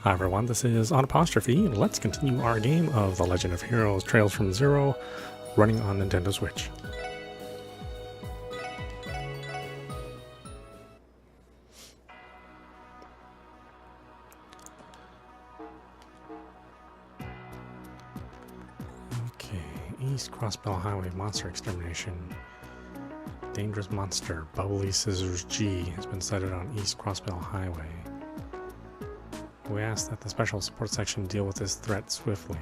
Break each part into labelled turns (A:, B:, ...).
A: Hi everyone, this is audap. Let's continue our game of The Legend of Heroes Trails from Zero, running on Nintendo Switch. Okay, East Crossbell Highway Monster Extermination. Dangerous monster, Bubbly Scissors G, has been sighted on East Crossbell Highway. We ask that the Special Support Section deal with this threat swiftly.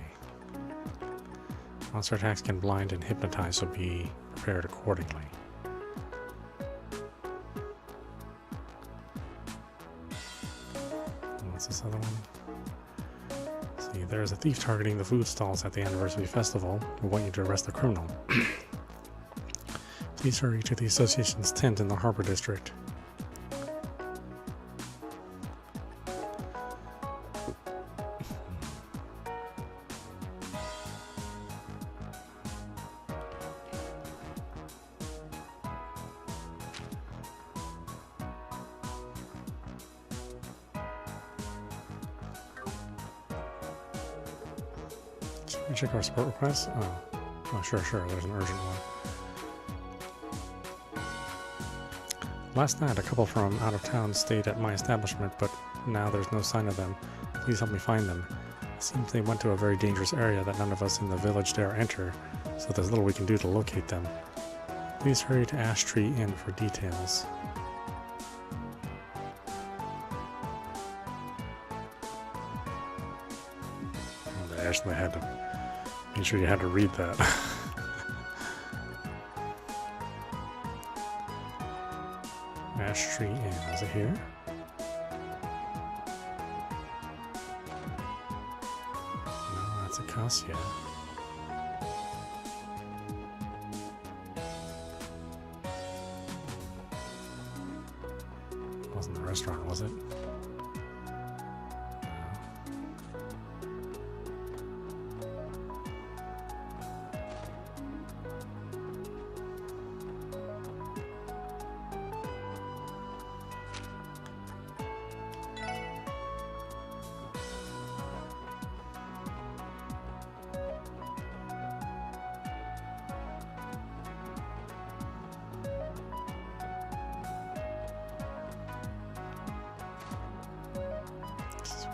A: Monster attacks can blind and hypnotize, so be prepared accordingly. And what's this other one? See, there is a thief targeting the food stalls at the Anniversary Festival. We want you to arrest the criminal. Please hurry to the Association's tent in the Harbor District. Should we check our support requests? Oh, sure, there's an urgent one. Last night, a couple from out of town stayed at my establishment, but now there's no sign of them. Please help me find them. It seems they went to a very dangerous area that none of us in the village dare enter, so there's little we can do to locate them. Please hurry to Ash Tree Inn for details. Oh, they actually had to make sure you had to read that. Ash Tree Inn, is it here? No, that's Acacia. It wasn't the restaurant, was it?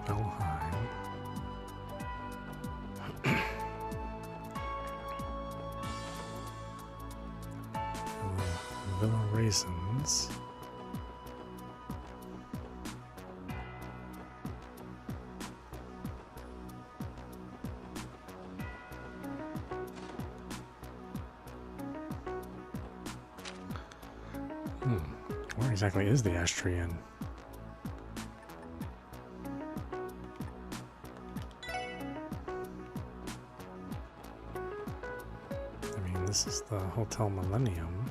A: Valheim. Villa Raisins. Where exactly is the Ash Tree Inn? This is the Hotel Millennium.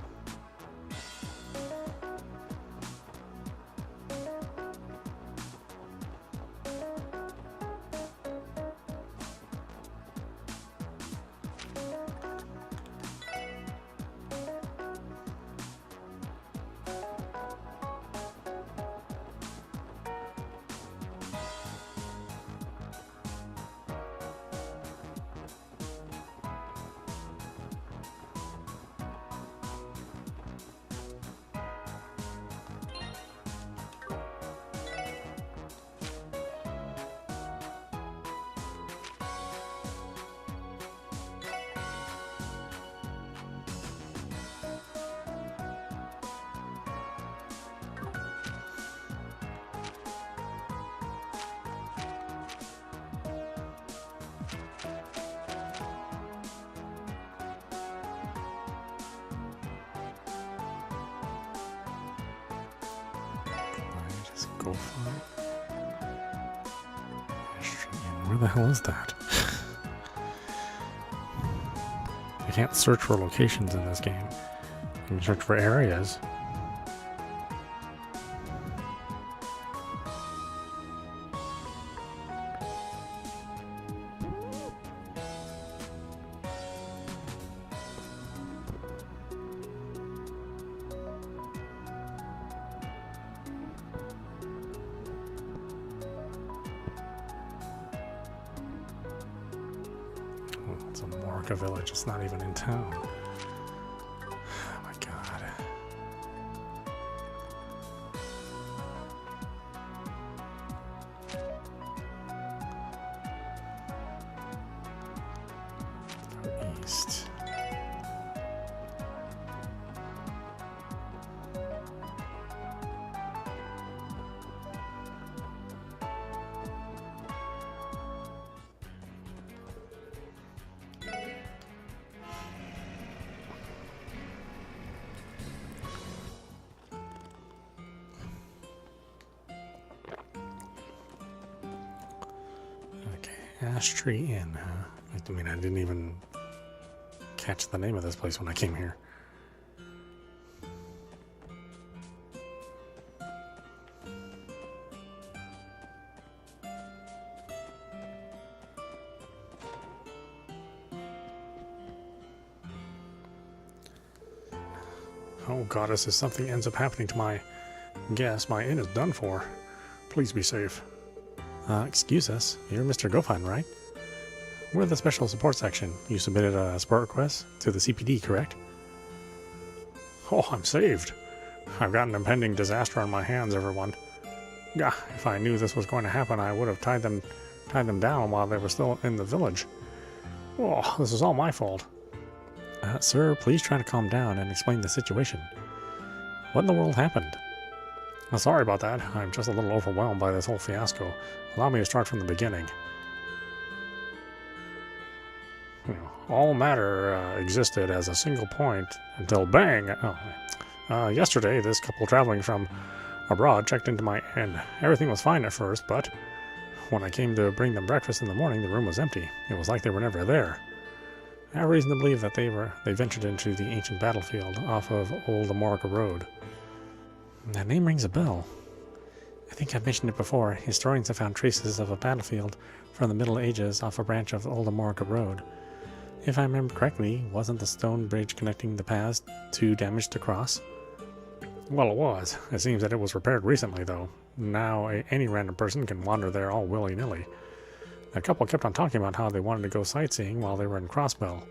A: Go for it. Where the hell is that? You can't search for locations in this game. You can search for areas. Marca village. It's not even in town. Oh my god. Go east. Ash Tree Inn, huh? I mean, I didn't even catch the name of this place when I came here. Oh, goddess, if something ends up happening to my guest, my inn is done for. Please be safe. Excuse us, you're Mr. Goffin, right? We're the Special Support Section. You submitted a support request to the CPD, correct? Oh, I'm saved. I've got an impending disaster on my hands, everyone. Gah, if I knew this was going to happen, I would have tied them down while they were still in the village. Oh, this is all my fault. Sir, please try to calm down and explain the situation. What in the world happened? Sorry about that. I'm just a little overwhelmed by this whole fiasco. Allow me to start from the beginning. All matter existed as a single point until bang! Yesterday, this couple traveling from abroad checked into my inn. Everything was fine at first, but when I came to bring them breakfast in the morning, the room was empty. It was like they were never there. I have reason to believe that they ventured into the ancient battlefield off of Old Amorica Road. That name rings a bell. I think I've mentioned it before. Historians have found traces of a battlefield from the Middle Ages off a branch of Old Amorica Road. If I remember correctly, wasn't the stone bridge connecting the paths too damaged to cross? Well, it was. It seems that it was repaired recently, though. Now any random person can wander there all willy-nilly. The couple kept on talking about how they wanted to go sightseeing while they were in Crossbell.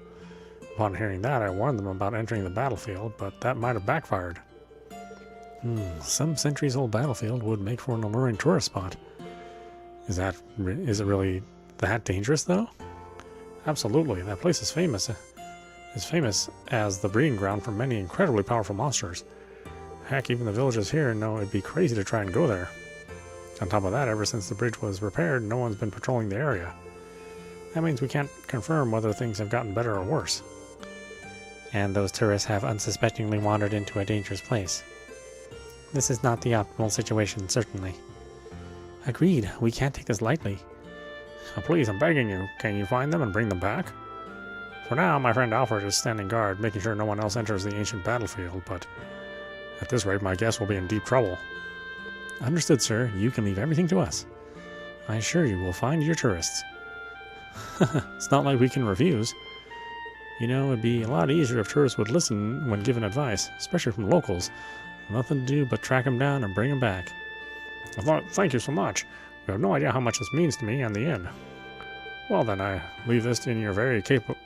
A: Upon hearing that, I warned them about entering the battlefield, but that might have backfired. Some centuries-old battlefield would make for an alluring tourist spot. Is it really that dangerous, though? Absolutely. That place is famous as the breeding ground for many incredibly powerful monsters. Heck, even the villagers here know it'd be crazy to try and go there. On top of that, ever since the bridge was repaired, no one's been patrolling the area. That means we can't confirm whether things have gotten better or worse. And those tourists have unsuspectingly wandered into a dangerous place. This is not the optimal situation, certainly. Agreed. We can't take this lightly. Please, I'm begging you. Can you find them and bring them back? For now, my friend Alfred is standing guard, making sure no one else enters the ancient battlefield, but at this rate, my guest will be in deep trouble. Understood, sir. You can leave everything to us. I assure you we'll find your tourists. It's not like we can refuse. You know, it'd be a lot easier if tourists would listen when given advice, especially from locals. Nothing to do but track them down and bring them back. Thank you so much. You have no idea how much this means to me and the inn. Well then, I leave this in your very capable...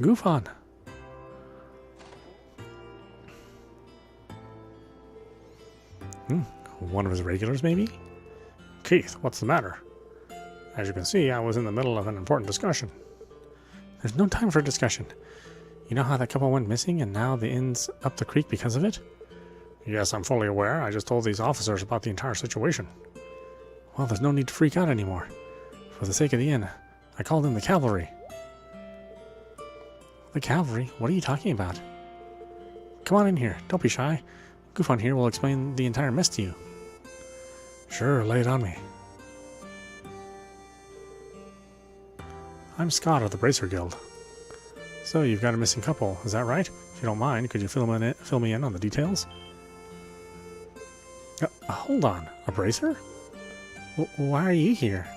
A: Goof on. One of his regulars, maybe? Keith, what's the matter? As you can see, I was in the middle of an important discussion. There's no time for discussion. You know how that couple went missing and now the inn's up the creek because of it? Yes, I'm fully aware. I just told these officers about the entire situation. Well, there's no need to freak out anymore. For the sake of the inn, I called in the cavalry. The cavalry? What are you talking about? Come on in here. Don't be shy. Goofon here will explain the entire mess to you. Sure, lay it on me. I'm Scott of the Bracer Guild. So, you've got a missing couple, is that right? If you don't mind, could you fill me in on the details? Hold on, a bracer? Why are you here?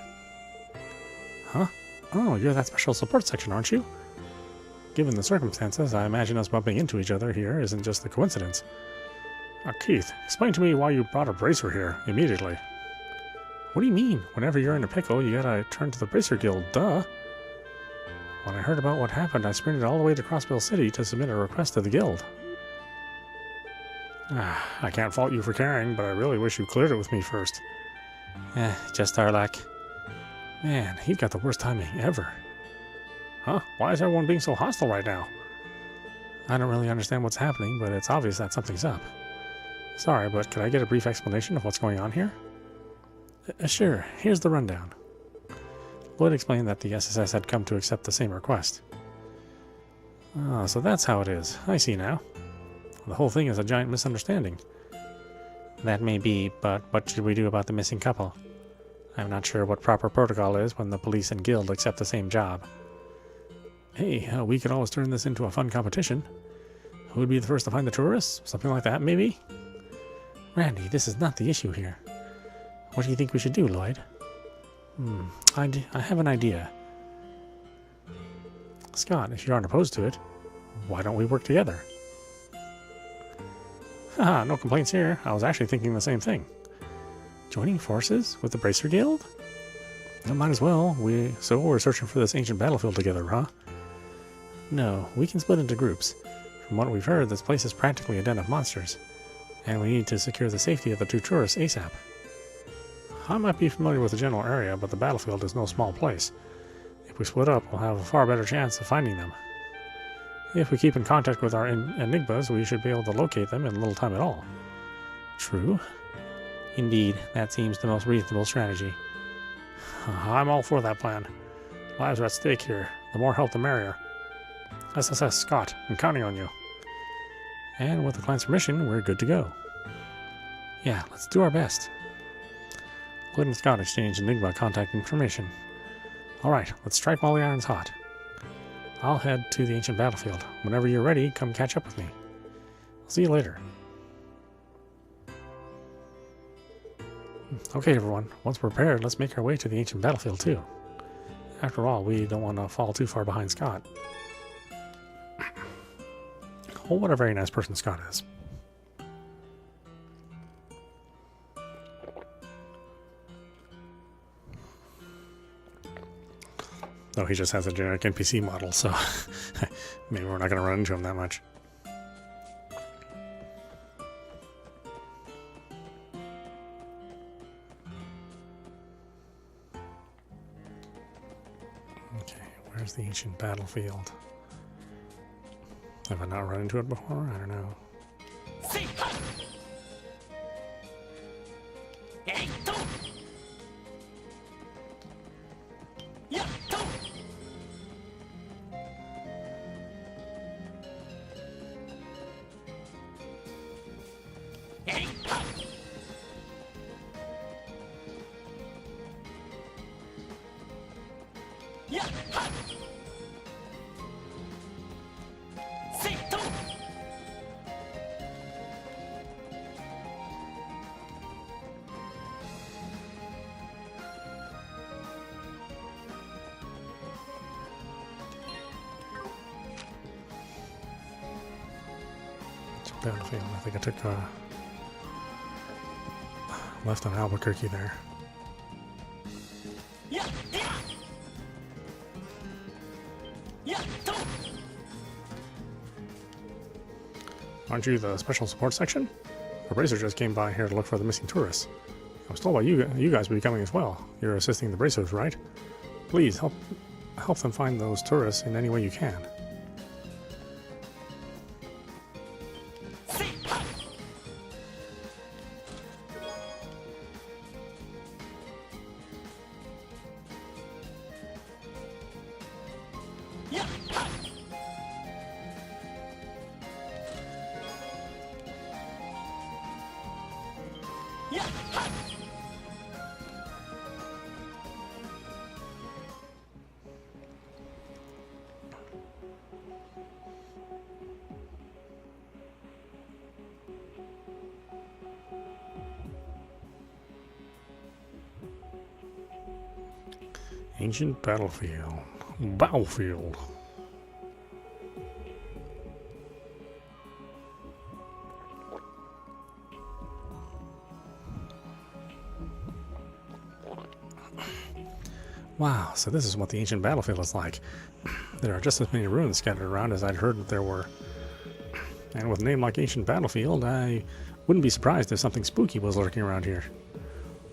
A: Huh? Oh, you're that special support section, aren't you? Given the circumstances, I imagine us bumping into each other here isn't just a coincidence. Keith, explain to me why you brought a bracer here immediately. What do you mean? Whenever you're in a pickle, you gotta turn to the Bracer Guild, duh. When I heard about what happened, I sprinted all the way to Crossbell City to submit a request to the guild. I can't fault you for caring, but I really wish you cleared it with me first. Just our luck. Man, he's got the worst timing ever. Huh? Why is everyone being so hostile right now? I don't really understand what's happening, but it's obvious that something's up. Sorry, but could I get a brief explanation of what's going on here? Sure, here's the rundown. Lloyd explained that the SSS had come to accept the same request. Ah, so that's how it is. I see now. The whole thing is a giant misunderstanding. That may be, but what should we do about the missing couple? I'm not sure what proper protocol is when the police and guild accept the same job. Hey, we could always turn this into a fun competition. Who would be the first to find the tourists? Something like that, maybe? Randy, this is not the issue here. What do you think we should do, Lloyd? I have an idea. Scott, if you aren't opposed to it, why don't we work together? Haha, no complaints here. I was actually thinking the same thing. Joining forces with the Bracer Guild? Might as well. We're searching for this ancient battlefield together, huh? No, we can split into groups. From what we've heard, this place is practically a den of monsters, and we need to secure the safety of the two tourists ASAP. I might be familiar with the general area, but the battlefield is no small place. If we split up, we'll have a far better chance of finding them. If we keep in contact with our enigmas, we should be able to locate them in little time at all. True. Indeed, that seems the most reasonable strategy. I'm all for that plan. Lives are at stake here. The more help, the merrier. SSS Scott, I'm counting on you. And with the client's permission, we're good to go. Yeah, let's do our best. Lloyd and Scott exchanged Enigma contact information. Alright, let's strike while the iron's hot. I'll head to the ancient battlefield. Whenever you're ready, come catch up with me. I'll see you later. Okay, everyone. Once we're prepared, let's make our way to the ancient battlefield, too. After all, we don't want to fall too far behind Scott. Oh, what a very nice person Scott is. Though he just has a generic NPC model, so maybe we're not going to run into him that much. Okay, where's the ancient battlefield? Have I not run into it before? I don't know. Battlefield. I think I took left on Albuquerque there. Aren't you the special support section? A bracer just came by here to look for the missing tourists. I was told by you guys will be coming as well. You're assisting the bracers, right? Please help them find those tourists in any way you can. Ancient battlefield. Battlefield. Wow, so this is what the ancient battlefield is like. There are just as many ruins scattered around as I'd heard that there were. And with a name like Ancient Battlefield, I wouldn't be surprised if something spooky was lurking around here.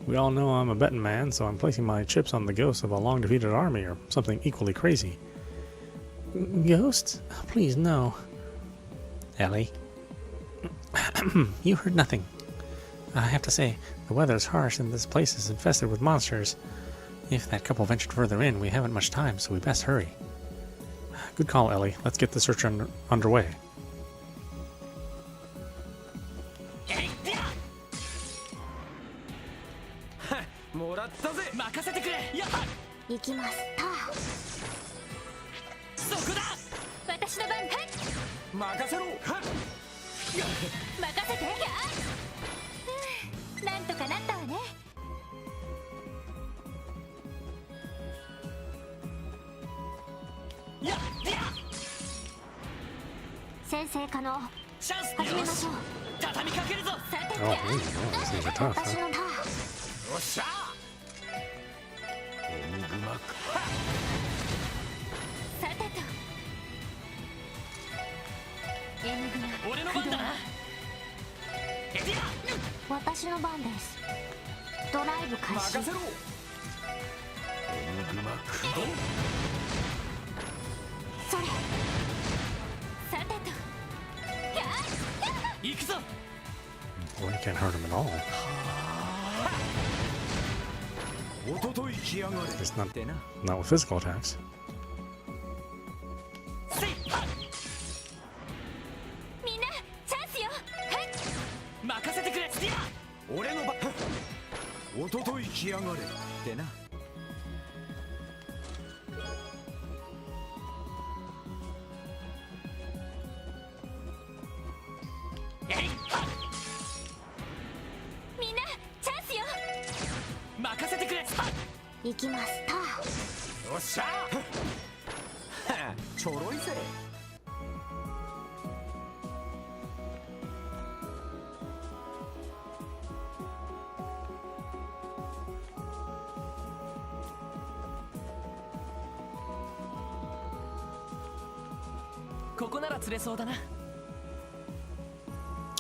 A: We all know I'm a betting man, so I'm placing my chips on the ghost of a long-defeated army or something equally crazy. Ghosts? Please, no. Ellie? You heard nothing. I have to say, the weather's harsh and this place is infested with monsters. If that couple ventured further in, we haven't much time, so we best hurry. Good call, Ellie. Let's get the search underway. Oh, these things are tough, huh? Boy, you can't hurt him at all. It's not with physical attacks.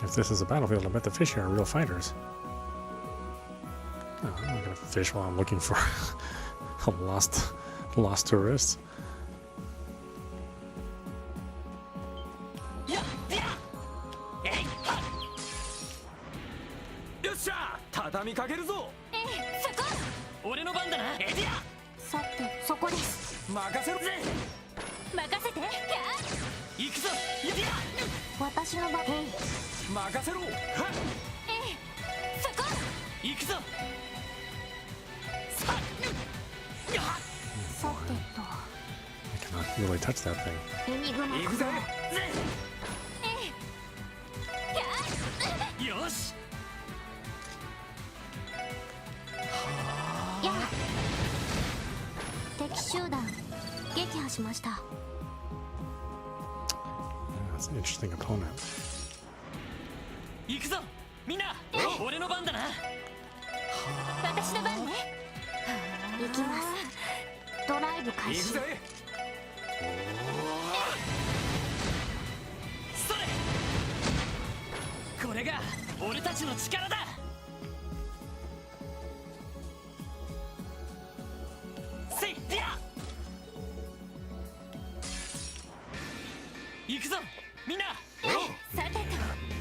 A: If this is a battlefield, I bet the fish here are real fighters. Oh, I'm not gonna fish while I'm looking for a lost tourist. I cannot really touch that thing. That's an interesting opponent.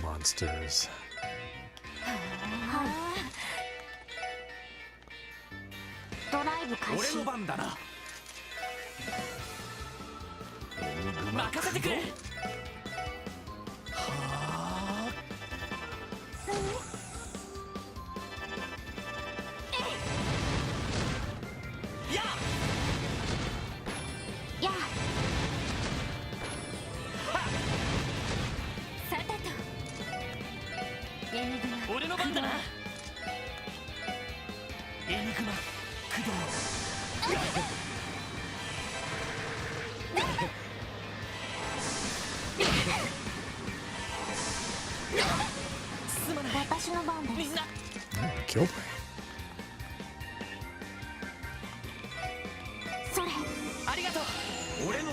A: Monsters. Killed me.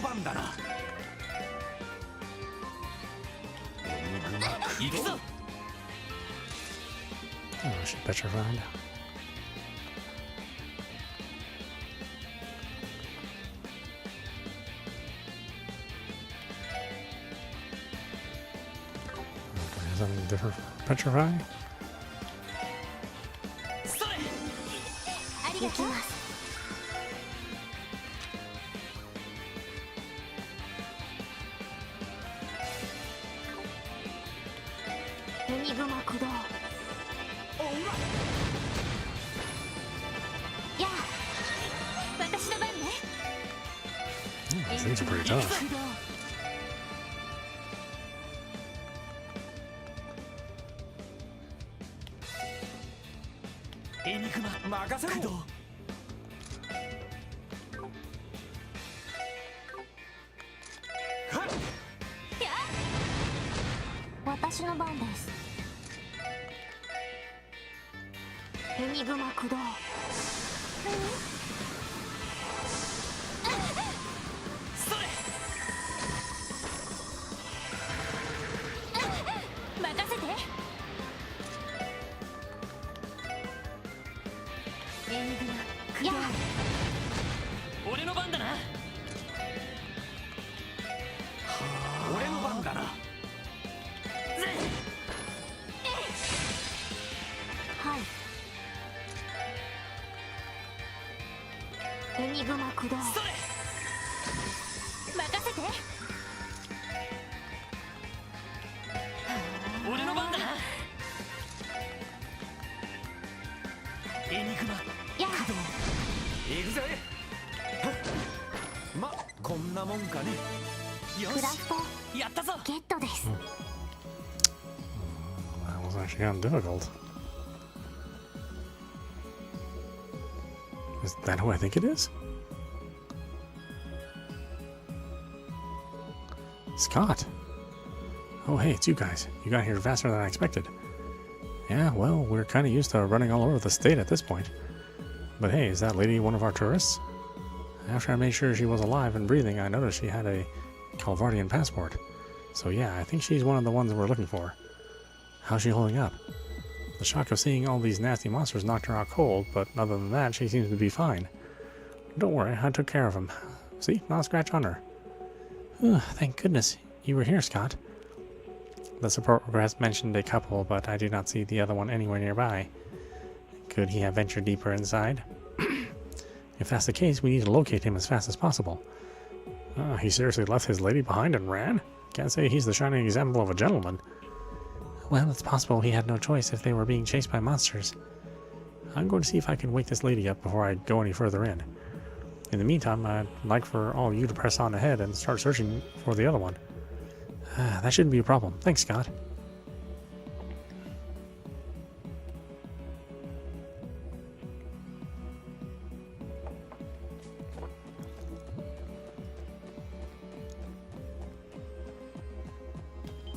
B: 番だな。行くぞ。
A: Oh, I should bet your mind. Okay, is something different for petrify?
B: それ。
C: ありがとう。エニグマ駆動。やあ、私の番ね。
A: These things are pretty tough.
B: エニグマ任せろ。
C: 私の番です。エニグマ駆動。
B: それ。
C: 任せて。エニグマ駆動。
B: 俺の番だな。俺の番だな。
C: はい。エニグマ駆動。
B: それ。
C: 任せて。
B: 俺の番だな。エニグマ
C: やあ、
B: 行くぜ。ま、こんなもんかね。よ
C: クラフト
B: し、やったぞ。
C: ゲットです。
A: That was actually kind of difficult. Is that who I think it is? Scott! Oh, hey, it's you guys. You got here faster than I expected. Yeah, well, we're kind of used to running all over the state at this point. But hey, is that lady one of our tourists? After I made sure she was alive and breathing, I noticed she had a Calvardian passport. So yeah, I think she's one of the ones we're looking for. How's she holding up? The shock of seeing all these nasty monsters knocked her out cold, but other than that, she seems to be fine. Don't worry, I took care of him. See, not a scratch on her. Thank goodness you were here, Scott. The support request mentioned a couple, but I did not see the other one anywhere nearby. Could he have ventured deeper inside? If that's the case, we need to locate him as fast as possible. He seriously left his lady behind and ran? Can't say he's the shining example of a gentleman. Well, it's possible he had no choice if they were being chased by monsters. I'm going to see if I can wake this lady up before I go any further in. In the meantime, I'd like for all of you to press on ahead and start searching for the other one. That shouldn't be a problem. Thanks, Scott.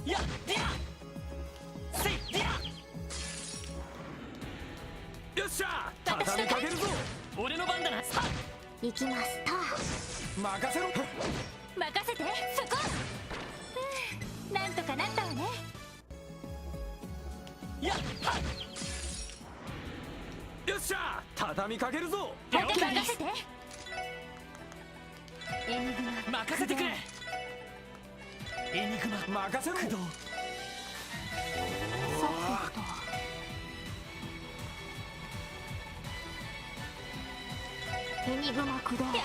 B: Yeah, yeah. Say, yeah. よっしゃ、畳みかけるぞ。俺の番だな。さあ、
C: 行きますと。
B: 任せろ。
C: 任せて、そこ。なんとかなったわね。
B: やっは。よっしゃ、畳みかけるぞ。
C: 任せて。エニグマ
B: 任せてくれ。エニグマ任せろ。駆動。
C: ソフト。エニグマ駆動。
B: それ。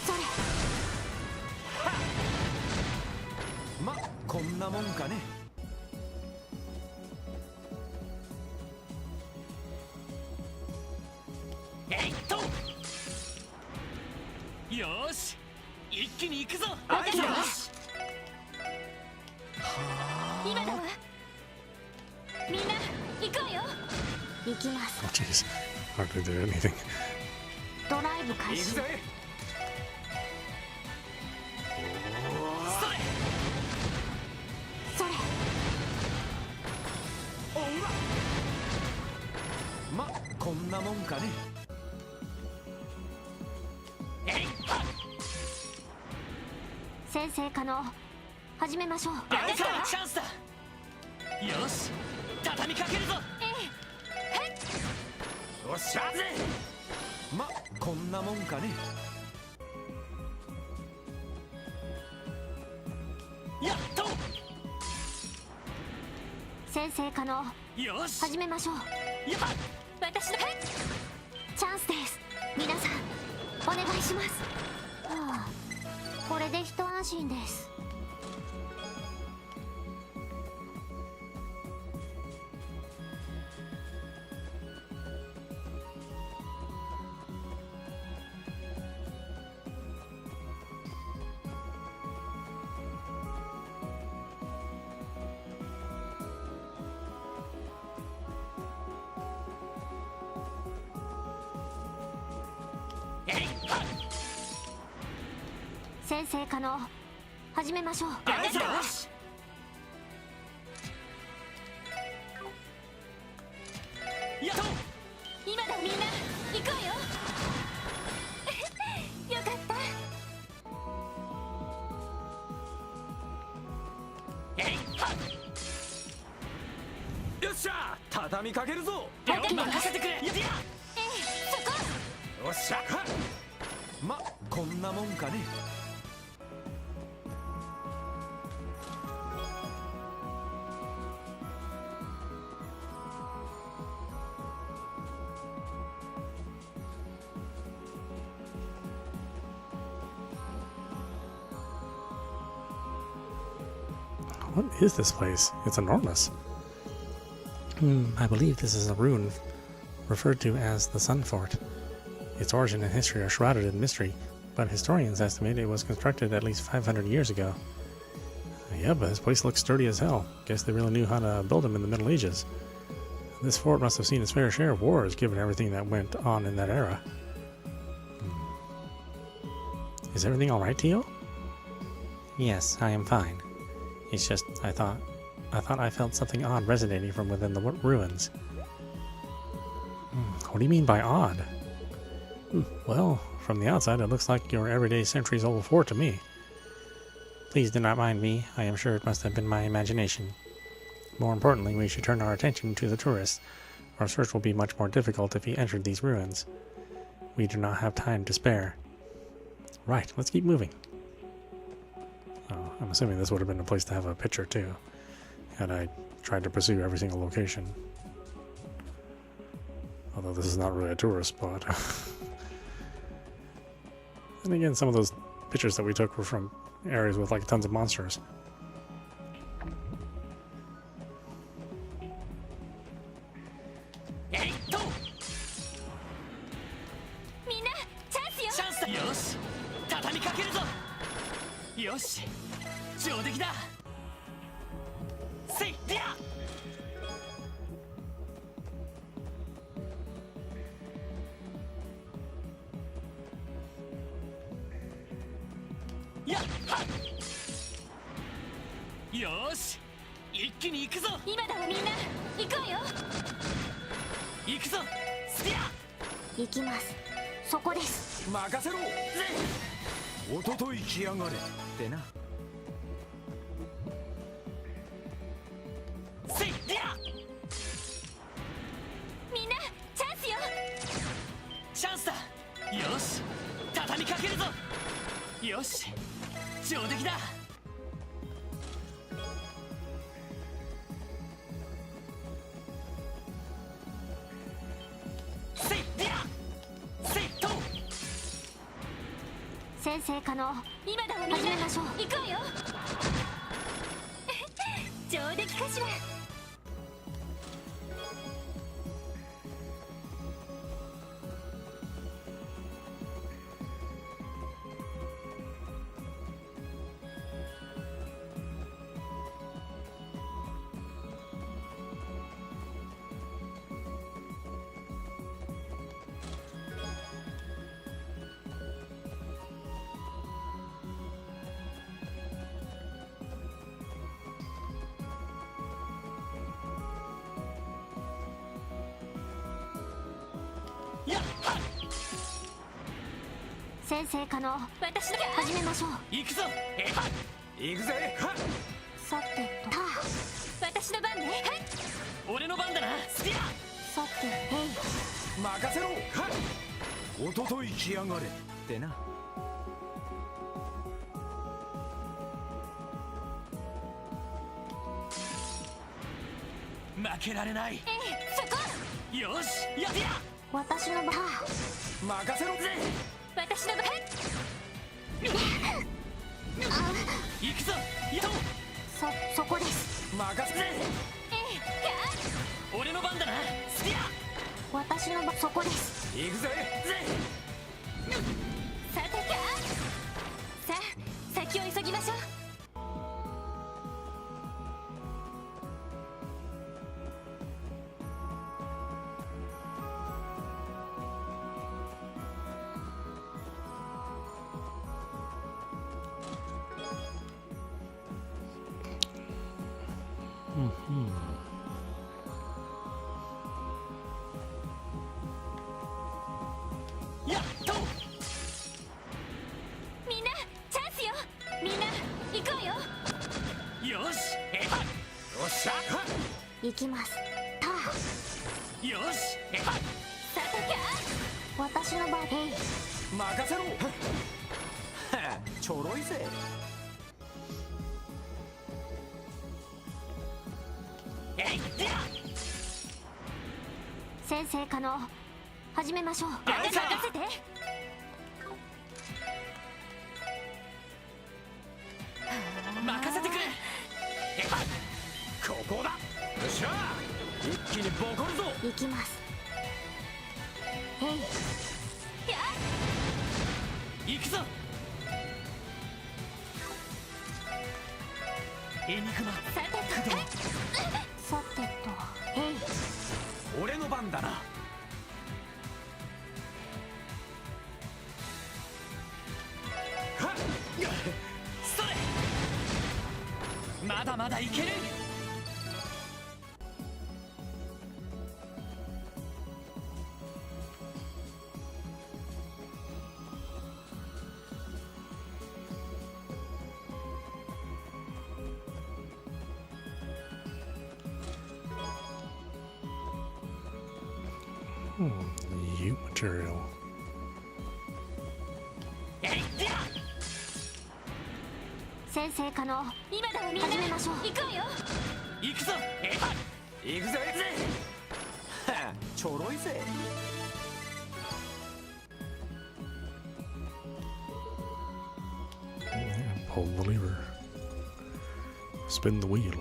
C: それ。
B: ま、こんなもんかね。えいっと。よーし、一気に行くぞ。
C: 任せて。今だわ。みんな行くわよ。行きます。
A: Oh, jeez. Hardly did anything.
C: ドライブ開始。
B: 行くぜ。それ。
C: それ。
B: おうわ。ま、こんなもんかね。
C: 先生可能始めましょう。
B: やるかチャンスだ。よし畳みかけるぞ。よっしゃぜ。
D: まこんなもんかね。
B: やっと。
C: 先生可能
B: よし
C: 始めましょう。
B: やっ
C: 私のチャンスです。皆さんお願いします。はあ、これで一安心です。先生可能始めましょう。
B: よしやっと。
C: 今だみんな行こうよ。よかった。
D: よっしゃ畳みかけるぞ。
B: 任せてくれ。やっ
C: そこ。
D: よっしゃまこんなもんかね。
A: What is this place? It's enormous. I believe this is a ruin referred to as the Sun Fort. Its origin and history are shrouded in mystery, but historians estimate it was constructed at least 500 years ago. Yeah, but this place looks sturdy as hell. Guess they really knew how to build them in the Middle Ages. This fort must have seen its fair share of wars, given everything that went on in that era. Is everything alright, Tio? Yes, I am fine. It's just, I thought I felt something odd resonating from within the ruins. What do you mean by odd? Well, from the outside it looks like your everyday centuries-old fort to me. Please do not mind me. I am sure it must have been my imagination. More importantly, we should turn our attention to the tourists. Our search will be much more difficult if he entered these ruins. We do not have time to spare. Right, let's keep moving. Oh, I'm assuming this would have been a place to have a picture too, had I tried to pursue every single location. Although this is not really a tourist spot. And again, some of those pictures that we took were from areas with like tons of monsters.
C: 先生可能。私だけ始めましょう。
B: 行くぞ。
D: 行くぜ。はっ。
C: さてと私の番ね。はい。
B: 俺の番だな。スピア。
C: さてへい。
D: 任せろ。はっ。おととい来やがれってな。
B: 負けられない。
C: そこ。
B: よし、やってや。
C: 私の番。
D: 任せろ。
C: 私の番。
B: 行くぞ。やっと。
C: そこです。
D: 任せろ。
B: 俺の番だな。スピア。
C: 私の番。そこです。
D: 行くぜ。
C: さてさあ先を急ぎましょう。
B: やっと。
C: みんなチャンスよ。みんな行こうよ。
B: よし。
D: よっしゃ。はっ。
C: 行きます。
B: よし。
C: さて私の番。へい。
D: 任せろ。はっ。ちょろいぜ。
C: 先生可能。始めましょう。任せて。
B: 任せてくれ。
D: ここだ。よっしゃ。一気にボコるぞ。
C: 行きます。へい。
B: 行くぞ。エニグマ。
C: さてとへい。
D: 俺の番だな。はっ。
B: それ。まだまだいける。
A: U material.
C: 先生可能。今だわ。みんな始めましょう。行こうよ。
B: 行くぞ。
D: 行くぜ。はっ。ちょろいぜ。
A: Pull the lever. Spin the wheel.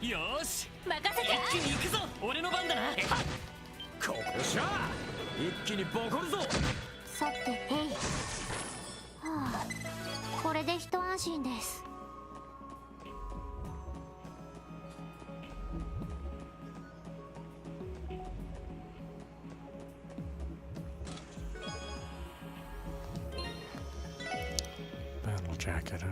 B: よし。
C: 任せて。
B: 一気に行くぞ。俺の番だな。
D: ここ。よっしゃ。一気にボコるぞ。
C: さてへい。これで一安心です。
A: Battle jacket, huh?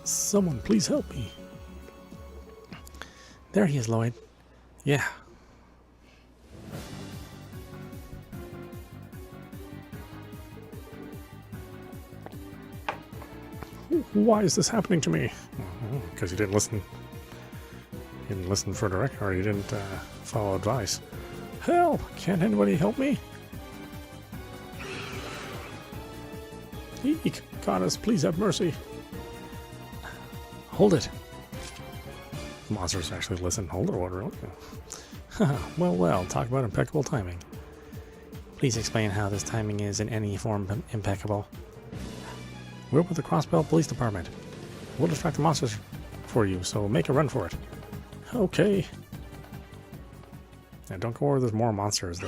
A: Someone, please help me. There he is, Lloyd. Yeah. Why is this happening to me? Because you didn't listen. You didn't listen for direct, or you didn't follow advice. Help! Can't anybody help me? Eek, goddess, please have mercy. Hold it. Monsters actually listen. Hold it, order. Well, talk about impeccable timing. Please explain how this timing is in any form impeccable. We're with the Crossbell Police Department. We'll distract the monsters for you, so make a run for it. Okay. Now don't go where there's more monsters.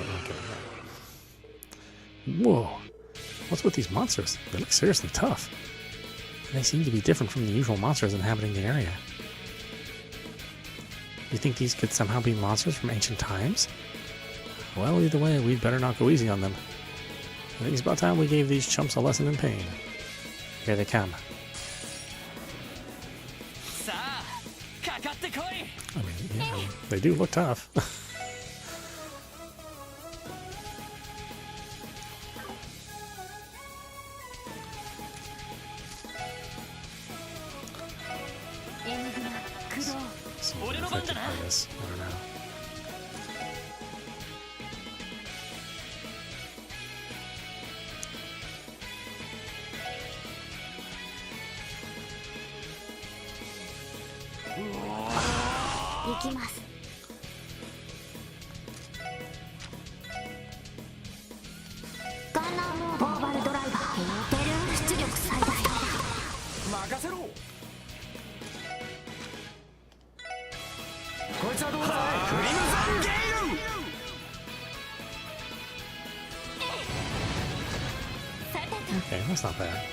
A: Whoa. What's with these monsters? They look seriously tough. And they seem to be different from the usual monsters inhabiting the area. You think these could somehow be monsters from ancient times? Well, either way, we'd better not go easy on them. I think it's about time we gave these chumps a lesson in pain. Here they come. I mean, yeah, they do look tough. Affected by this. I don't know. Okay, that's not bad.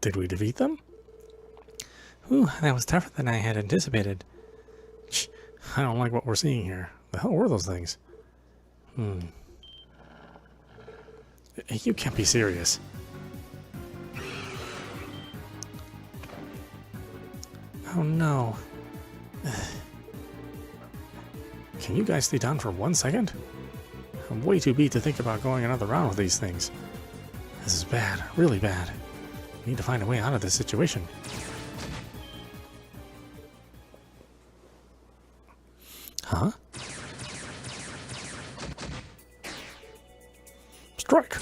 A: Did we defeat them? Whew, that was tougher than I had anticipated. Shh, I don't like what we're seeing here. The hell were those things? You can't be serious. Oh no. Can you guys stay down for 1 second? I'm way too beat to think about going another round with these things. This is bad, really bad. We need to find a way out of this situation. Huh? Strike!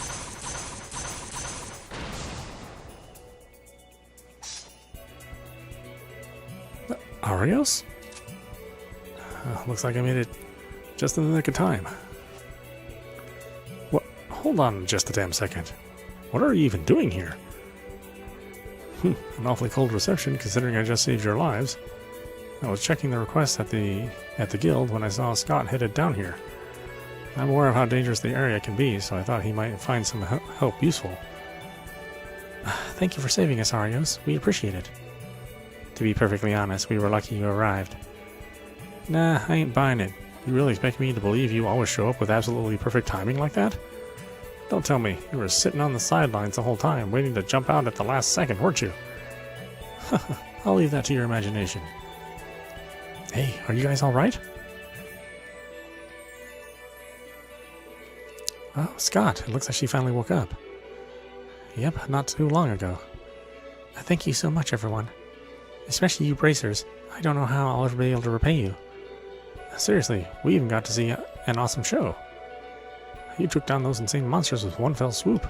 A: Arios? Looks like I made it just in the nick of time. What? Hold on just a damn second. What are you even doing here? An awfully cold reception, considering I just saved your lives. I was checking the requests at the guild when I saw Scott headed down here. I'm aware of how dangerous the area can be, so I thought he might find some help useful. Thank you for saving us, Arios. We appreciate it. To be perfectly honest, we were lucky you arrived. Nah, I ain't buying it. You really expect me to believe you always show up with absolutely perfect timing like that? Don't tell me. You were sitting on the sidelines the whole time, waiting to jump out at the last second, weren't you? I'll leave that to your imagination. Hey, are you guys alright? Oh, Scott, it looks like she finally woke up. Yep, not too long ago. Thank you so much, everyone. Especially you bracers. I don't know how I'll ever be able to repay you. Seriously, we even got to see an awesome show. You took down those insane monsters with one fell swoop.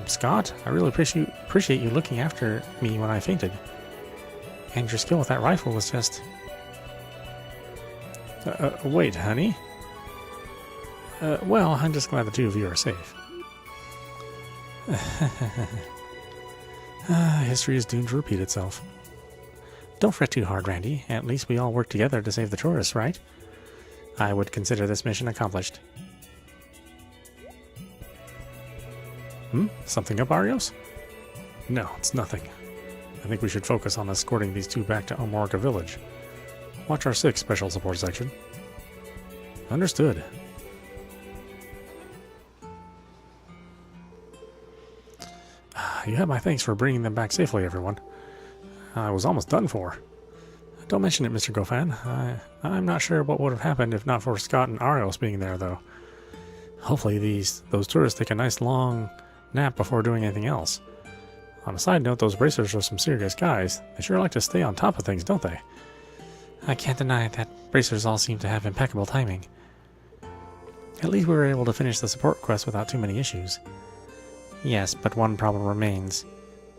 A: Scott, I really appreciate you looking after me when I fainted. And your skill with that rifle was just... wait, honey? Well, I'm just glad the two of you are safe. History is doomed to repeat itself. Don't fret too hard, Randy. At least we all work together to save the tourists, right? I would consider this mission accomplished. Something up, Arios? No, it's nothing. I think we should focus on escorting these two back to Omorka Village. Watch our 6 special support section. Understood. You have my thanks for bringing them back safely, everyone. I was almost done for. Don't mention it, Mr. Gofan. I'm not sure what would have happened if not for Scott and Arios being there, though. Hopefully those tourists take a nice long nap before doing anything else. On a side note, those bracers are some serious guys. They sure like to stay on top of things, don't they? I can't deny that bracers all seem to have impeccable timing. At least we were able to finish the support request without too many issues. Yes, but one problem remains.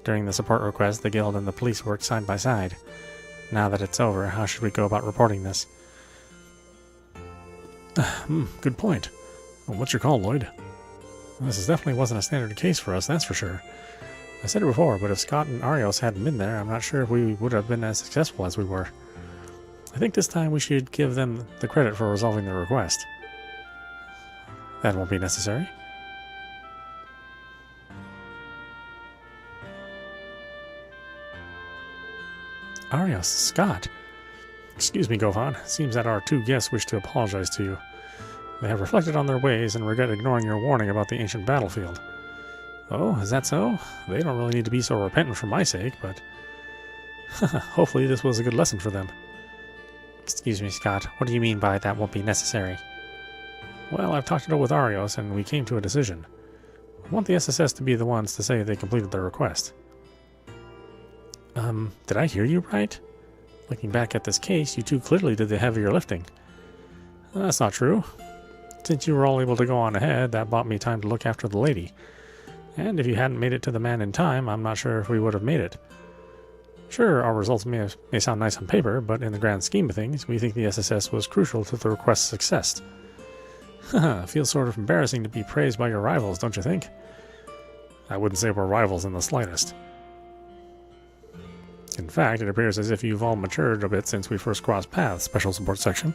A: During the support request, the guild and the police worked side by side. Now that it's over, how should we go about reporting this? Good point. Well, what's your call, Lloyd? This definitely wasn't a standard case for us, that's for sure. I said it before, but if Scott and Arios hadn't been there, I'm not sure if we would have been as successful as we were. I think this time we should give them the credit for resolving the request. That won't be necessary. Arios, Scott. Excuse me, Gofan. Seems that our 2 guests wish to apologize to you. They have reflected on their ways and regret ignoring your warning about the ancient battlefield. Oh, is that so? They don't really need to be so repentant for my sake, but... hopefully this was a good lesson for them. Excuse me, Scott. What do you mean by that won't be necessary? Well, I've talked it over with Arios, and we came to a decision. I want the SSS to be the ones to say they completed their request. Did I hear you right? Looking back at this case, you two clearly did the heavier lifting. That's not true. Since you were all able to go on ahead, that bought me time to look after the lady. And if you hadn't made it to the man in time, I'm not sure if we would have made it. Sure, our results may sound nice on paper, but in the grand scheme of things, we think the SSS was crucial to the request's success. Feels sort of embarrassing to be praised by your rivals, don't you think? I wouldn't say we're rivals in the slightest. In fact, it appears as if you've all matured a bit since we first crossed paths, Special Support Section.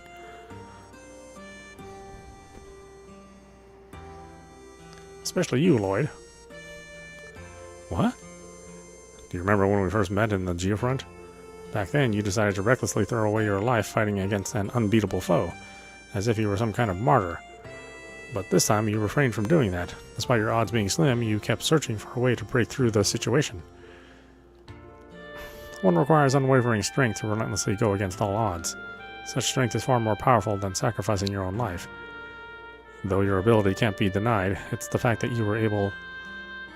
A: Especially you, Lloyd. What? Do you remember when we first met in the Geofront? Back then, you decided to recklessly throw away your life fighting against an unbeatable foe, as if you were some kind of martyr. But this time, you refrained from doing that. Despite your odds being slim, you kept searching for a way to break through the situation. One requires unwavering strength to relentlessly go against all odds. Such strength is far more powerful than sacrificing your own life. Though your ability can't be denied, it's the fact that you were able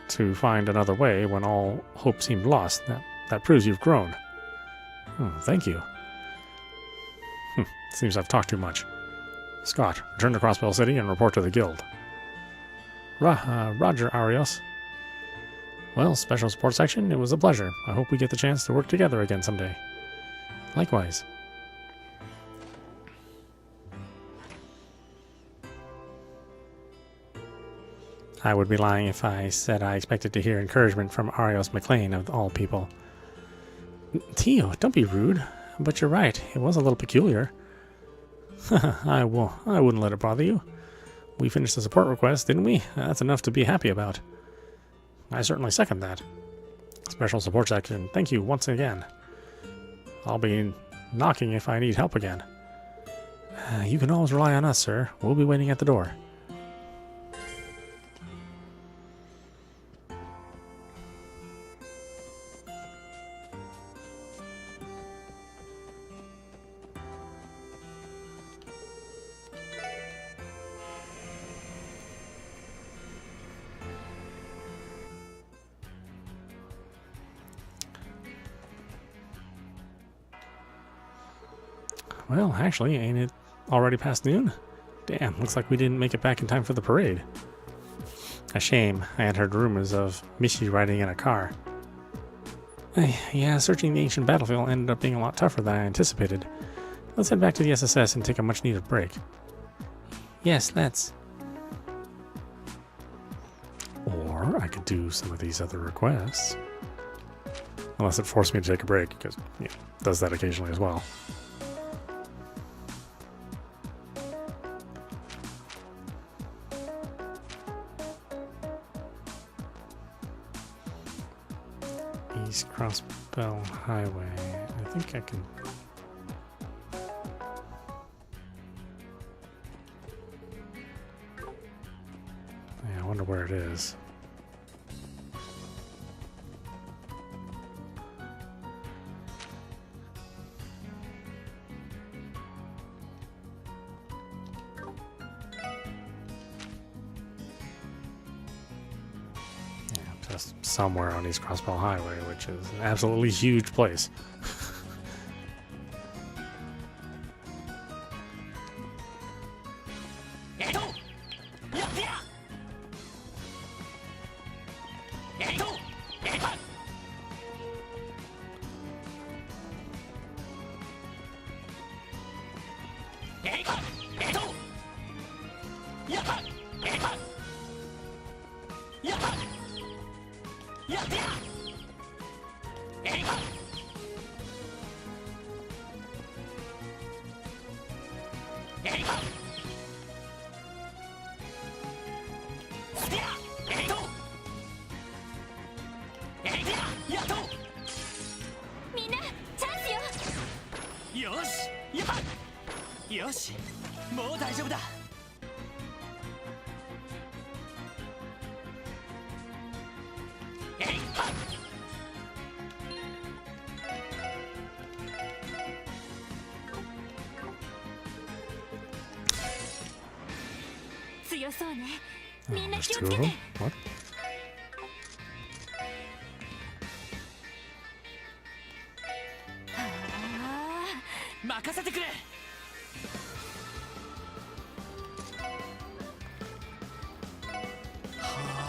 A: to find another way when all hope seemed lost that proves you've grown. Thank you. Seems I've talked too much. Scott, return to Crossbell City and report to the guild. Roger, Arios. Well, Special Support Section, it was a pleasure. I hope we get the chance to work together again someday. Likewise. I would be lying if I said I expected to hear encouragement from Arios McLean of all people. Tio, don't be rude. But you're right, it was a little peculiar. I wouldn't let it bother you. We finished the support request, didn't we? That's enough to be happy about. I certainly second that. Special Support Section, thank you once again. I'll be knocking if I need help again. You can always rely on us, sir. We'll be waiting at the door. Well, actually, ain't it already past noon? Damn, looks like we didn't make it back in time for the parade. A shame. I had heard rumors of Mishi riding in a car. Yeah, searching the ancient battlefield ended up being a lot tougher than I anticipated. Let's head back to the SSS and take a much-needed break. Yes, let's. Or I could do some of these other requests. Unless it forced me to take a break, because it does that occasionally as well. East Crossbell Highway. I think I can... Yeah, I wonder where it is. Just somewhere on East Crossbell Highway, which is an absolutely huge place.
B: よし、もう大丈夫だ。
C: 強そうね。
A: Oh,
C: みんな
A: there's
C: 気を
A: two
C: つ
A: of
C: け
A: them?
C: て。
A: What?
B: 任せてくれ。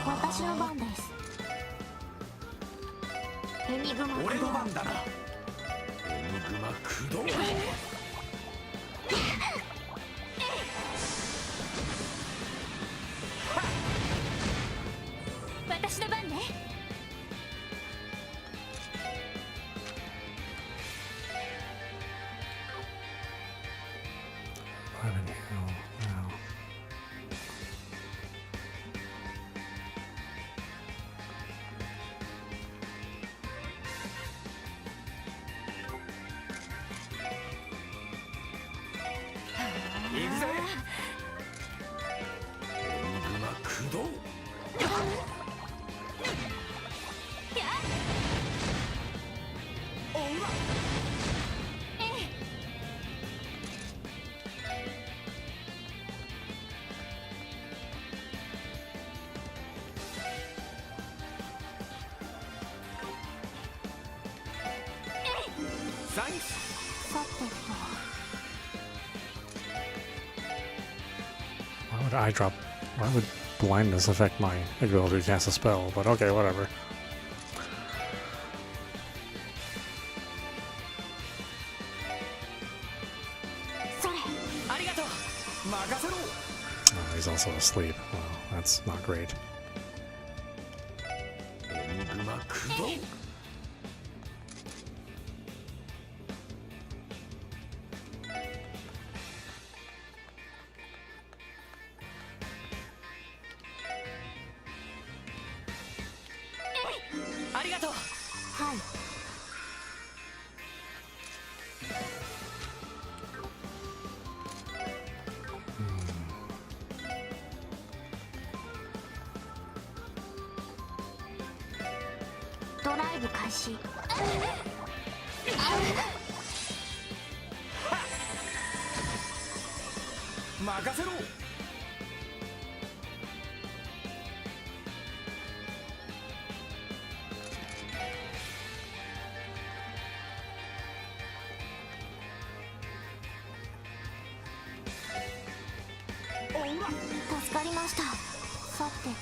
C: 私の番です。エニグマ
D: 俺の番だな。エニグマ駆動。
C: 私の番ね。
A: Raven Hill. Wow.
D: Thanks.
C: さてと。
A: Why would eye drop? Why would blindness affect my ability to cast a spell? But okay, whatever.
C: それ。
B: ありがとう。
D: 任せろ。
A: Oh, he's also asleep. Well, that's not great.
D: エニグマ駆動。
B: ありがとう。
C: はい。 ドライブ開始。
D: 任せろ。
C: ドました。さてと。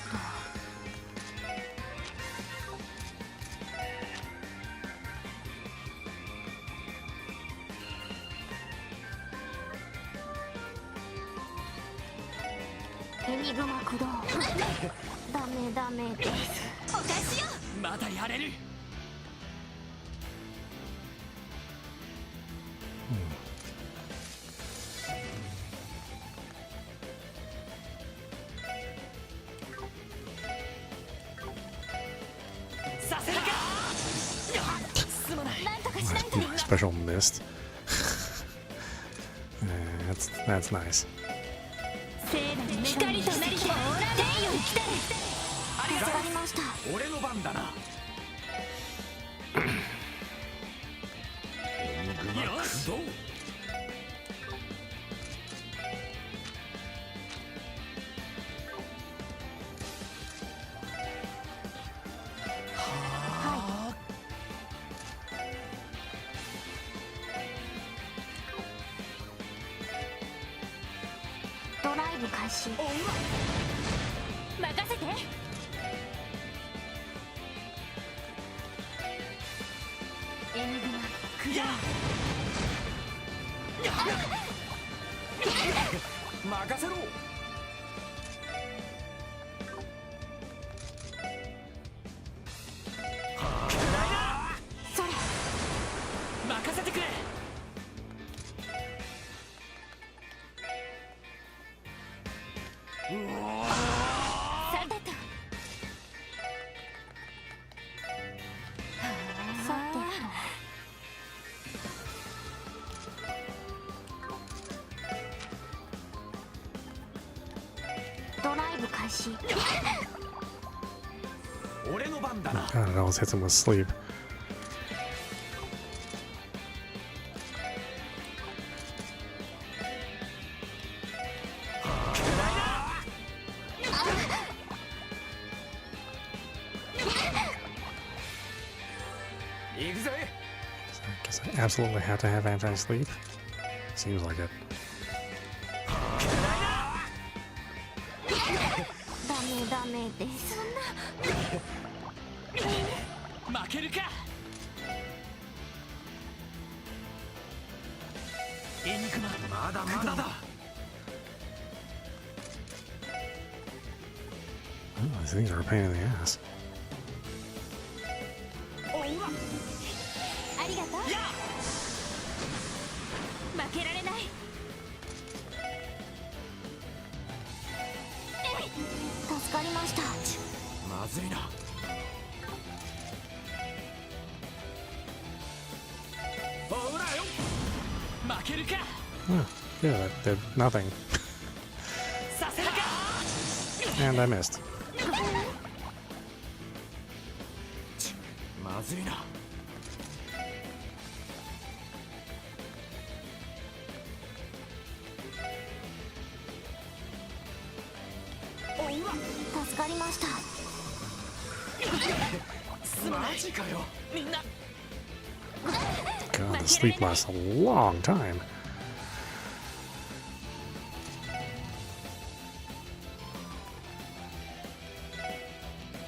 C: エニグマ駆動。ダメダメです。
B: お返しよ。まだやれる。させるか。すまない。
C: なんとかしないと。
A: Special mist. That's nice.
C: 光となりて天より来たれ。助かりました。
D: 俺の番だな。エニグマ駆動。
C: ドライブ開始。任せて。エニグマ駆動。
D: 任せろ。
C: それ。
B: 任せてくれ。
C: さてと。さてと。ドライブ開始。
D: 俺の番だな。
A: God, it always hits him with sleep. I guess I absolutely have to have anti-sleep. Seems like it.
C: ダメダメです。そんな。
B: 負けるか。エニグマ
D: まだまだだ。
A: Oh, these things are a pain in the ass.
C: ありがとう。負けられない。助かりました。
D: まずいな。ほらよ。
B: 負けるか。
A: Oh, yeah, that did nothing.
B: させるか。
A: And I missed.
D: まずいな。
C: 助かりました。
D: マジかよ。
B: みんな。
A: God, the sleep lasts a long time.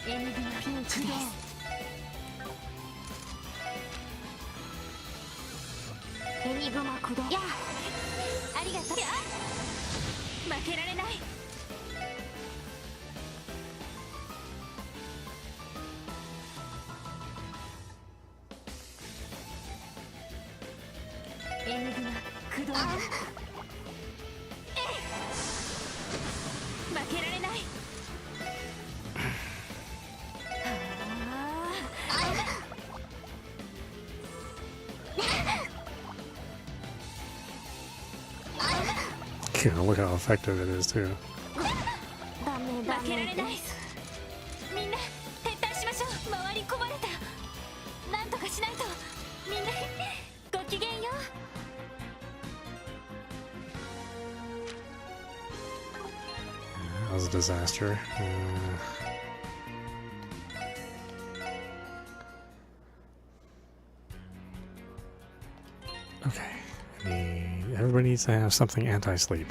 C: エニグマピンチです。エニグマ駆動。やありがとう。負けられない。エニグマ駆動。負けられない。
A: Yeah, look how effective it is too.
C: ダメダメです。みんな撤退しましょう。回り込まれた。なんとかしないと。みんなごきげんよう。
A: That was a disaster. Okay. Everybody needs to have something anti-sleep.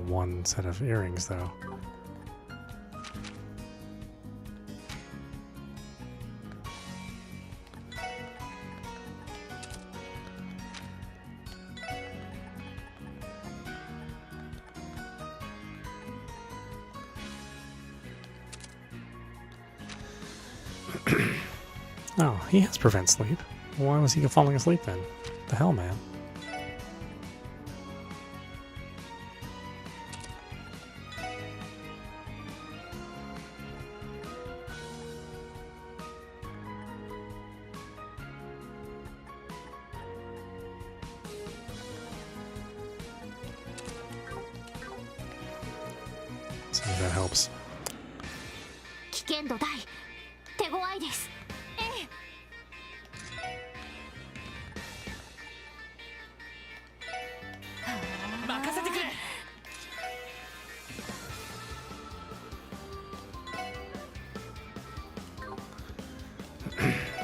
A: one set of earrings, though. Oh, he has prevent sleep. Why was he falling asleep then? The hell, man? See if that helps.
C: 危険度大手強いです。ええ。
B: 任せてくれ。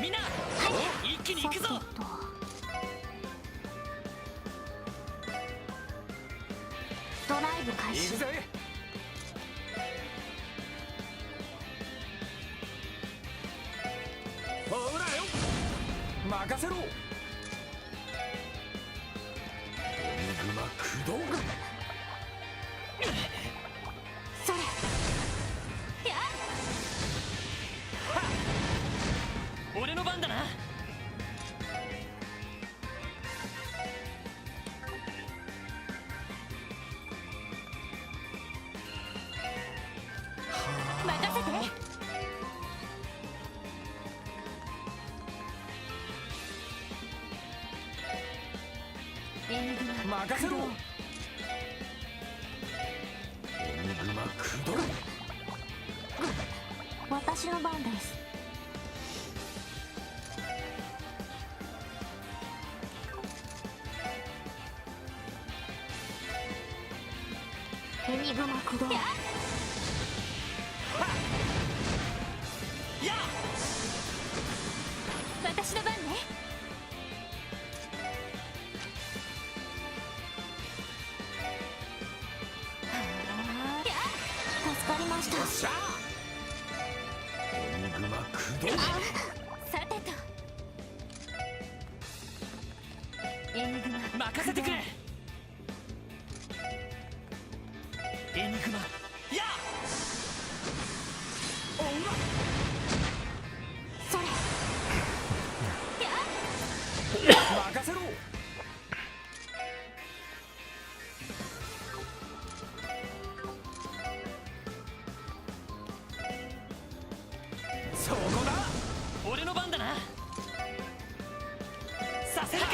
B: みんな、一気に行くぞ。
C: ドライブ開始。
D: 行くぜ。ほらよ、任せろ。エニグマ駆動。
C: それ。やっ。
B: 俺の番だな。
C: 任せて。
D: 任せろ。エニグマ駆動。
C: 私の番です。エニグマ駆動。
B: や
C: 私の番ね。助かりました。
D: よっしゃ。エニグマ駆動。
C: さてと。エニグマ
B: 任せてくれ。エニグマやおうわ。
C: それ。
D: 任せろ。そこだ。
B: 俺の番だな。させるか。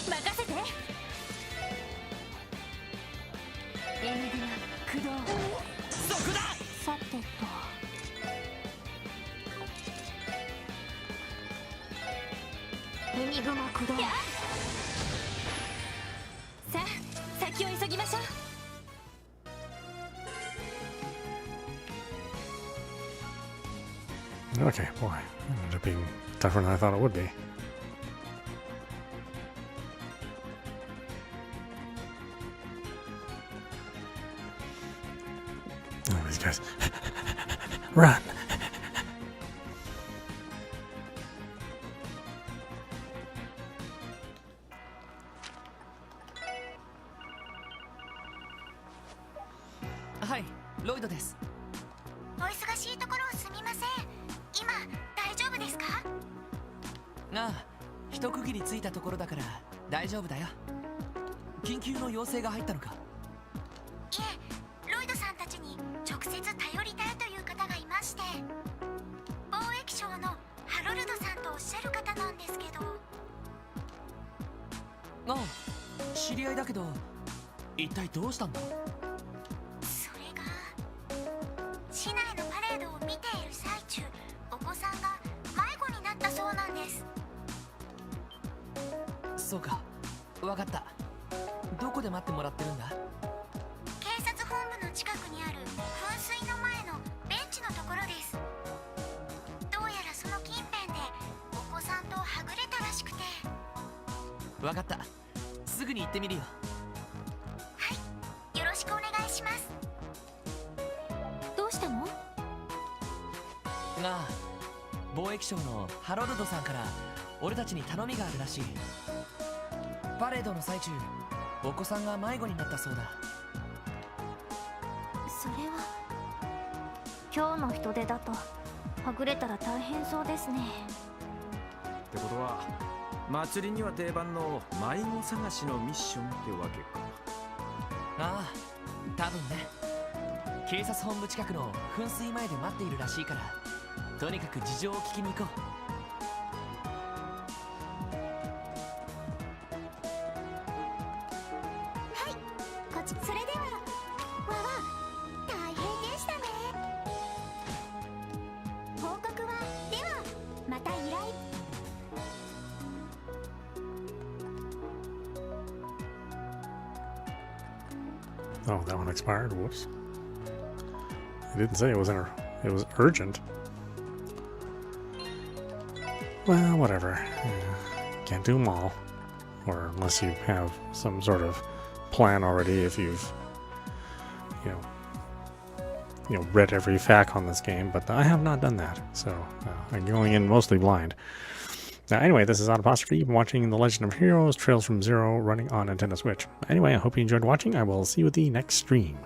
C: 任せて。エニグマ駆動。
B: そこだ。
C: さてと。エニグマ駆動。さあ先を急ぎましょう。
A: Okay, boy, that ended up being tougher than I thought it would be. Oh, these guys. Run!
B: Hi, ロイドです。
C: お忙しいところをすみません。今大丈夫ですか？
B: ああ、一区切りついたところだから大丈夫だよ。緊急の要請が入ったのか？
C: いえ、ロイドさんたちに直接頼りたいという方がいまして、貿易商のハロルドさんとおっしゃる方なんですけど。
B: ああ、知り合いだけど一体どうしたんだ？
C: それが市内のパレードを見ている最中、お子さんが迷子になったそうなんです。
B: そうか、わかった。どこで待ってもらってるんだ？
C: 警察本部の近くにある噴水の前のベンチのところです。どうやらその近辺でお子さんとはぐれたらしくて。
B: わかった、すぐに行ってみるよ。
C: はい、よろしくお願いします。どうしたの？
B: が貿易商のハロルドさんから俺たちに頼みがあるらしい。パレードの最中お子さんが迷子になったそうだ。
C: それは今日の人手だとはぐれたら大変そうですね。
E: ってことは祭りには定番の迷子探しのミッションってわけか。
B: ああ、多分ね。警察本部近くの噴水前で待っているらしいから、とにかく事情を聞きに行こう。
C: それではわわ大変でしたね。報告はではまた依頼。
A: Oh, that one expired. Whoops. It didn't say it was it was urgent. Well, whatever. Can't do them all. Or unless you have some sort of plan already, if you've read every fact on this game, but I have not done that, so I'm going in mostly blind. Anyway, this is audap. You've been watching The Legend of Heroes Trails from Zero running on Nintendo Switch. Anyway, I hope you enjoyed watching. I will see you at the next stream.